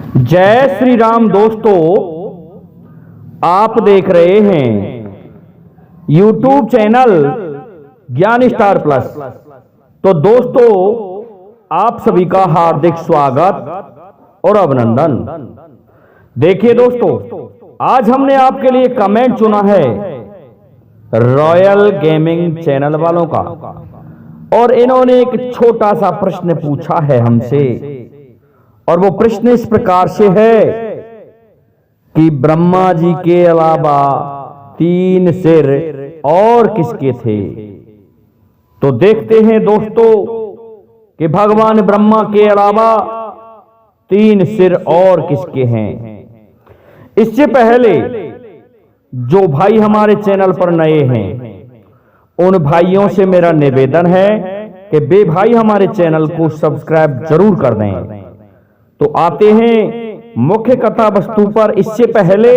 जय श्री राम दोस्तों, आप देख रहे हैं YouTube चैनल ज्ञान स्टार प्लस। तो दोस्तों, आप सभी का हार्दिक स्वागत और अभिनंदन। देखिए दोस्तों, आज हमने आपके लिए कमेंट चुना है रॉयल गेमिंग चैनल वालों का, और इन्होंने एक छोटा सा प्रश्न पूछा है हमसे। और वो प्रश्न इस प्रकार से है कि ब्रह्मा जी के अलावा 3 सिर और किसके थे। तो देखते हैं दोस्तों कि भगवान ब्रह्मा के अलावा 3 सिर और किसके हैं। इससे पहले जो भाई हमारे चैनल पर नए हैं, उन भाइयों से मेरा निवेदन है कि वे भाई हमारे चैनल को सब्सक्राइब जरूर कर दें। तो आते हैं मुख्य कथा वस्तु पर। इससे पहले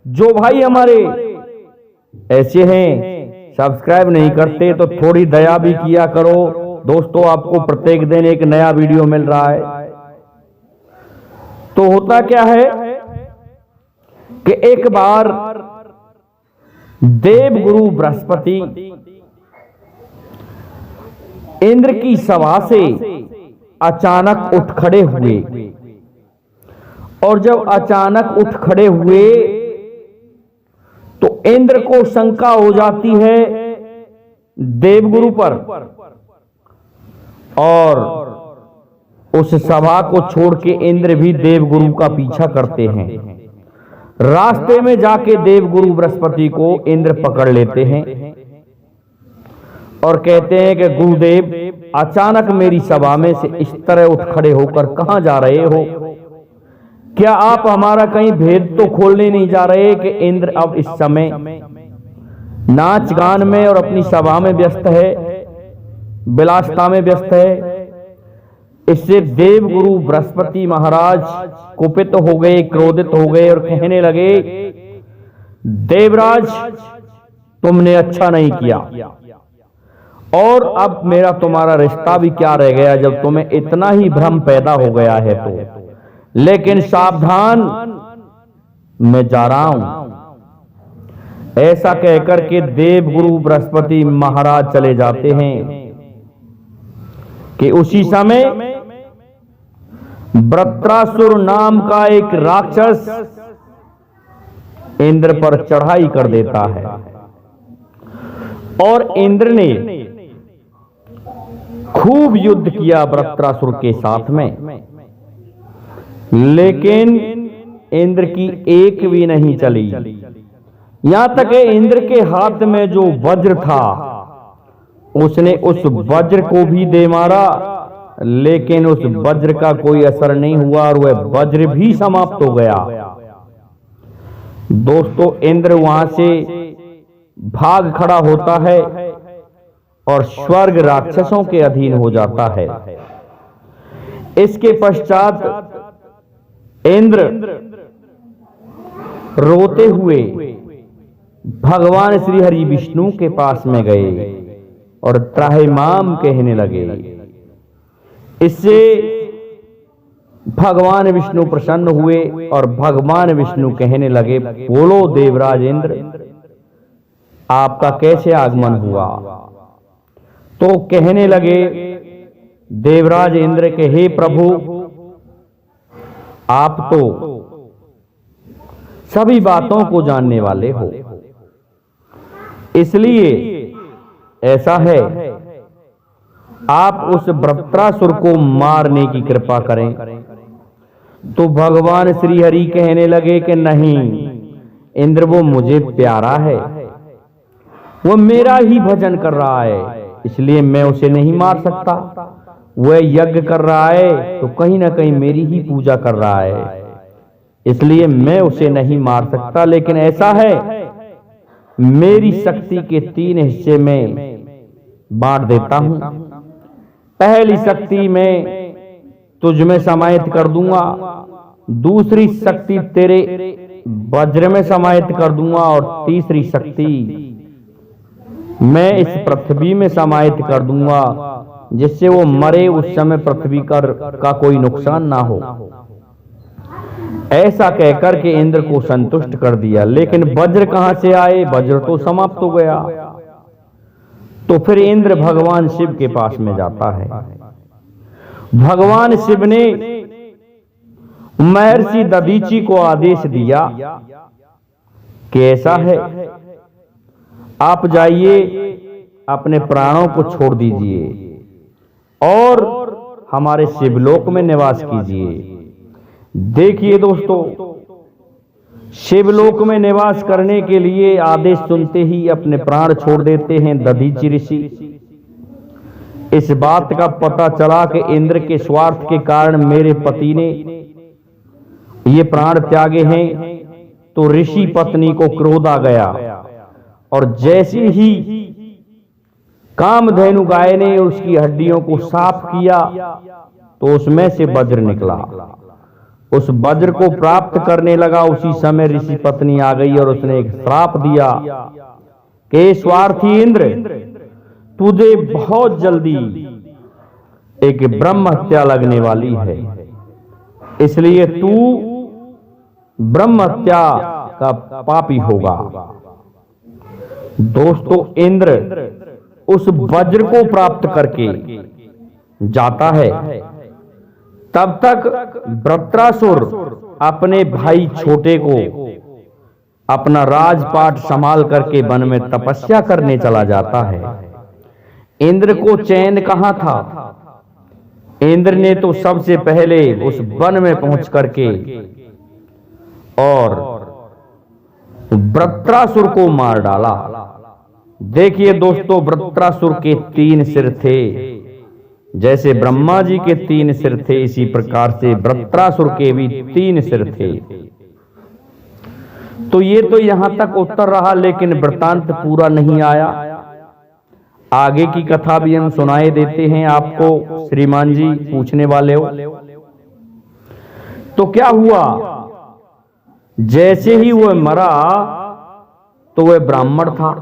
जो भाई हमारे ऐसे हैं सब्सक्राइब नहीं करते, तो थोड़ी दया भी किया करो दोस्तों। आपको प्रत्येक दिन एक नया वीडियो मिल रहा है। तो होता क्या है कि एक बार देवगुरु बृहस्पति इंद्र की सभा से अचानक उठ खड़े हुए, और जब अचानक उठ खड़े हुए तो इंद्र को शंका हो जाती है देवगुरु पर, और उस सभा को छोड़ के इंद्र भी देवगुरु का पीछा करते हैं। रास्ते में जाके देवगुरु बृहस्पति को इंद्र पकड़ लेते हैं और कहते हैं कि गुरुदेव, अचानक मेरी सभा में से इस तरह उठ खड़े होकर कहां जा रहे हो? क्या आप हमारा कहीं भेद तो खोलने नहीं जा रहे कि इंद्र अब इस समय नाच गान में और अपनी सभा में व्यस्त है, विलासता में व्यस्त है। इससे देवगुरु बृहस्पति महाराज कुपित हो गए, क्रोधित हो गए और कहने लगे, देवराज, तुमने अच्छा नहीं किया, और अब मेरा तुम्हारा रिश्ता भी क्या रह गया जब तुम्हें इतना ही भ्रम पैदा हो गया है। तो लेकिन सावधान, मैं जा रहा हूं। ऐसा कहकर के देवगुरु बृहस्पति महाराज चले जाते हैं कि उसी समय वृत्रासुर नाम का एक राक्षस इंद्र पर चढ़ाई कर देता है, और इंद्र ने खूब युद्ध किया वृत्रासुर के साथ में, लेकिन इंद्र की एक भी नहीं चली। यहां तक इंद्र के हाथ में जो वज्र था, उसने उस वज्र को भी दे मारा, लेकिन उस वज्र का कोई असर नहीं हुआ और वह वज्र भी समाप्त हो गया। दोस्तों, इंद्र वहां से भाग खड़ा होता है और स्वर्ग राक्षसों के अधीन हो जाता है। इसके पश्चात इंद्र रोते हुए भगवान श्री हरि विष्णु के पास में गए और त्राहिमाम कहने लगे। इससे भगवान विष्णु प्रसन्न हुए और भगवान विष्णु कहने लगे, बोलो देवराज इंद्र, आपका कैसे आगमन हुआ? तो कहने लगे देवराज इंद्र के, हे प्रभु, आप तो सभी बातों को जानने वाले हो, इसलिए ऐसा है, आप उस वृत्रासुर को मारने की कृपा करें। तो भगवान श्री हरि कहने लगे कि नहीं इंद्र, वो मुझे प्यारा है, वो मेरा ही भजन कर रहा है, इसलिए मैं उसे नहीं मार सकता। वह यज्ञ कर रहा है तो कहीं ना कहीं मेरी ही पूजा कर रहा है, इसलिए मैं उसे नहीं मार सकता। लेकिन ऐसा है, मेरी शक्ति के 3 हिस्से में बांट देता हूं। पहली शक्ति मैं तुझ में समाहित कर दूंगा, दूसरी शक्ति तेरे वज्र में समाहित कर दूंगा, और तीसरी शक्ति मैं इस पृथ्वी में समाहित कर दूंगा, जिससे वो मरे उस समय पृथ्वी का कोई नुकसान ना हो। ऐसा कहकर के इंद्र को संतुष्ट कर दिया। लेकिन वज्र कहां से आए? वज्र तो समाप्त हो गया। तो फिर इंद्र भगवान शिव के पास में जाता है। भगवान शिव ने महर्षि दधीचि को आदेश दिया कि ऐसा है, आप जाइए, अपने प्राणों को छोड़ दीजिए और हमारे शिवलोक में निवास कीजिए। देखिए दोस्तों, शिवलोक में निवास करने के लिए आदेश सुनते ही अपने प्राण छोड़ देते हैं दधीचि ऋषि। इस बात का पता चला कि इंद्र के स्वार्थ के कारण मेरे पति ने ये प्राण त्यागे हैं, तो ऋषि पत्नी को क्रोध आ गया और जैसे ही कामधेनु गाय ने उसकी हड्डियों को साफ किया तो उसमें से वज्र निकला। उस वज्र को प्राप्त करने लगा, उसी समय ऋषि पत्नी आ गई और उसने एक श्राप दिया कि स्वार्थी इंद्र, तुझे बहुत जल्दी एक ब्रह्म हत्या लगने वाली है, इसलिए तू ब्रह्म हत्या का पापी होगा। दोस्तों, इंद्र उस वज्र को प्राप्त करके जाता है, तब तक वृत्रासुर अपने भाई छोटे को अपना राजपाट संभाल करके वन में तपस्या करने चला जाता है। इंद्र को चैन कहां था? इंद्र ने तो सबसे पहले उस वन में पहुंच करके और वृत्रासुर को मार डाला। देखिए दोस्तों, वृत्रासुर के 3 सिर थे। जैसे ब्रह्मा जी के 3 सिर थे, इसी प्रकार से वृत्रासुर के भी 3 सिर थे। तो ये तो यहां तक उत्तर रहा, लेकिन वृत्तांत पूरा नहीं आया। आगे की कथा भी हम सुनाए देते हैं आपको, श्रीमान जी पूछने वाले हो। तो क्या हुआ? जैसे ही वह मरा तो वह ब्राह्मण था,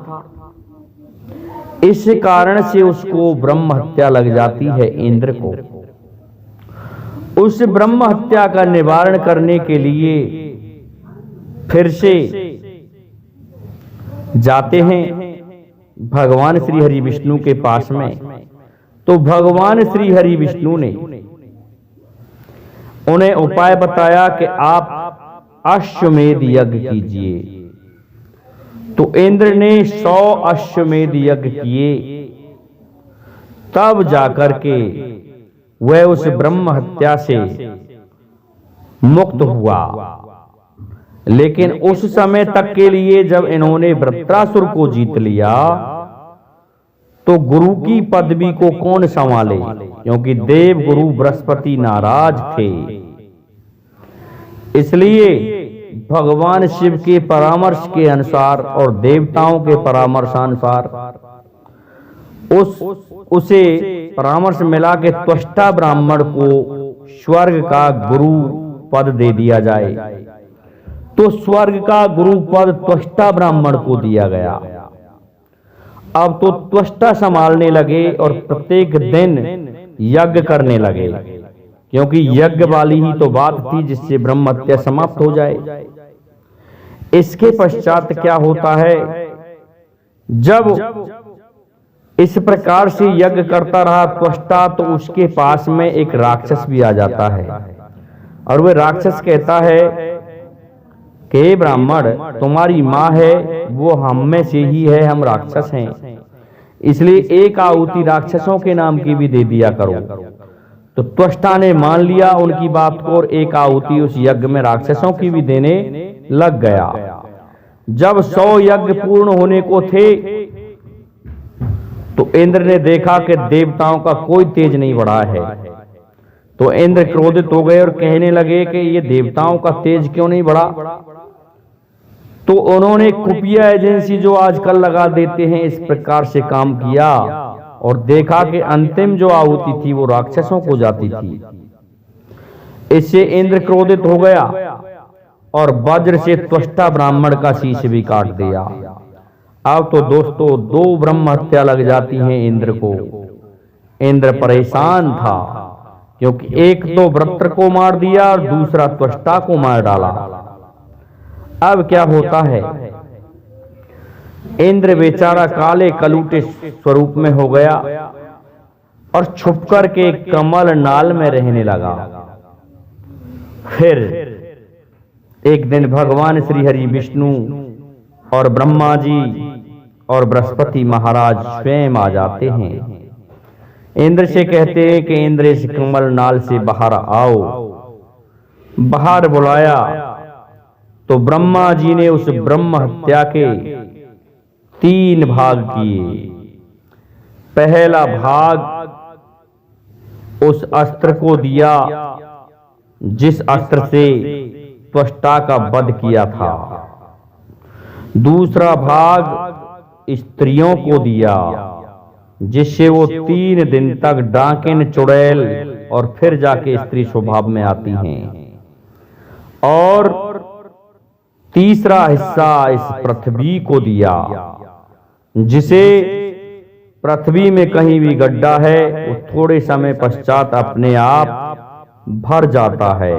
इस कारण से उसको ब्रह्म हत्या लग जाती है इंद्र को। उस ब्रह्म हत्या का निवारण करने के लिए फिर से जाते हैं भगवान श्री हरि विष्णु के पास में। तो भगवान श्री हरि विष्णु ने उन्हें उपाय बताया कि आप अश्वमेध यज्ञ कीजिए। तो इंद्र ने 100 अश्वमेध यज्ञ किए, तब जाकर के वह उस ब्रह्म हत्या से मुक्त हुआ। लेकिन उस समय तक के लिए जब इन्होंने वृत्रासुर को जीत लिया तो गुरु की पदवी को कौन संभाले, क्योंकि देव गुरु बृहस्पति नाराज थे। इसलिए भगवान शिव के परामर्श के अनुसार और देवताओं के परामर्शानुसार उसे परामर्श मिला कि त्वष्टा ब्राह्मण को स्वर्ग का गुरु पद दे दिया जाए। तो स्वर्ग का गुरु पद त्वष्टा ब्राह्मण को दिया गया। अब तो त्वष्टा संभालने लगे और प्रत्येक दिन यज्ञ करने लगे, क्योंकि यज्ञ वाली ही तो बात थी जिससे ब्रह्म हत्या समाप्त हो जाए। इसके पश्चात क्या होता है, जब इस प्रकार से यज्ञ करता रहा त्वष्टा, तो उसके पास में एक राक्षस भी आ जाता है और वह राक्षस कहता है कि ब्राह्मण, तुम्हारी माँ है वो हम में से ही है, हम राक्षस हैं, इसलिए एक आहुति राक्षसों के नाम की भी दे दिया करो। तो त्वष्टा ने मान लिया उनकी बात को और एक आहुति उस यज्ञ में राक्षसों की भी देने लग गया। जब 100 यज्ञ पूर्ण होने को थे तो इंद्र ने देखा कि देवताओं का कोई तेज नहीं बढ़ा है। तो इंद्र क्रोधित हो गए और कहने लगे कि ये देवताओं का तेज क्यों नहीं बढ़ा। तो उन्होंने खुफिया एजेंसी जो आजकल लगा देते हैं, इस प्रकार से काम किया और देखा कि अंतिम जो आहुति थी वो राक्षसों को जाती थी। इससे इंद्र क्रोधित हो गया और वज्र से त्वष्टा ब्राह्मण का शीश भी काट दिया। अब तो दोस्तों 2 ब्रह्म हत्या लग जाती हैं इंद्र को। इंद्र परेशान था क्योंकि एक तो वृत्र को मार दिया और दूसरा त्वष्टा को मार डाला। अब क्या होता है, इंद्र बेचारा काले कलूटे स्वरूप में हो गया और छुप कर के कमल नाल में रहने लगा। फिर एक दिन भगवान श्री हरि विष्णु और ब्रह्मा जी और बृहस्पति महाराज स्वयं आ जाते हैं। इंद्र से कहते हैं कि इंद्र इस कमल नाल से बाहर आओ। बाहर बुलाया तो ब्रह्मा जी ने उस ब्रह्म हत्या के 3 भाग किए। पहला भाग उस अस्त्र को दिया जिस अस्त्र से त्वष्टा का वध किया था। दूसरा भाग स्त्रियों को दिया जिससे वो 3 दिन तक डाकिन चुड़ैल और फिर जाके स्त्री स्वभाव में आती हैं। और तीसरा हिस्सा इस पृथ्वी को दिया जिसे पृथ्वी में कहीं भी गड्ढा है वो थोड़े समय पश्चात अपने आप भर जाता है।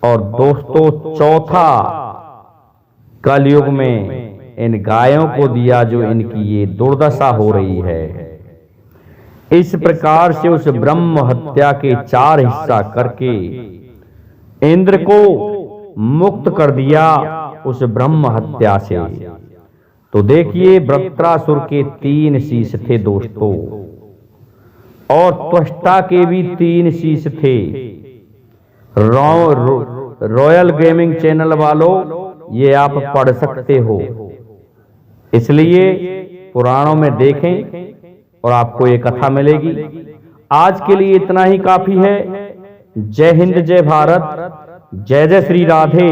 और दोस्तों चौथा कलयुग में इन गायों को दिया जो इनकी ये दुर्दशा हो रही है। इस प्रकार से उस ब्रह्म हत्या के 4 हिस्सा करके इंद्र को मुक्त कर दिया उस ब्रह्म हत्या से। तो देखिए वृत्रासुर के 3 शीश थे दोस्तों, और त्वष्टा के भी 3 शीश थे। रॉयल गेमिंग चैनल वालों ये आप पढ़ सकते हो, इसलिए पुराणों में देखें और आपको ये कथा मिलेगी। आज के लिए इतना ही काफी है। जय हिंद, जय भारत, जय जय श्री राधे।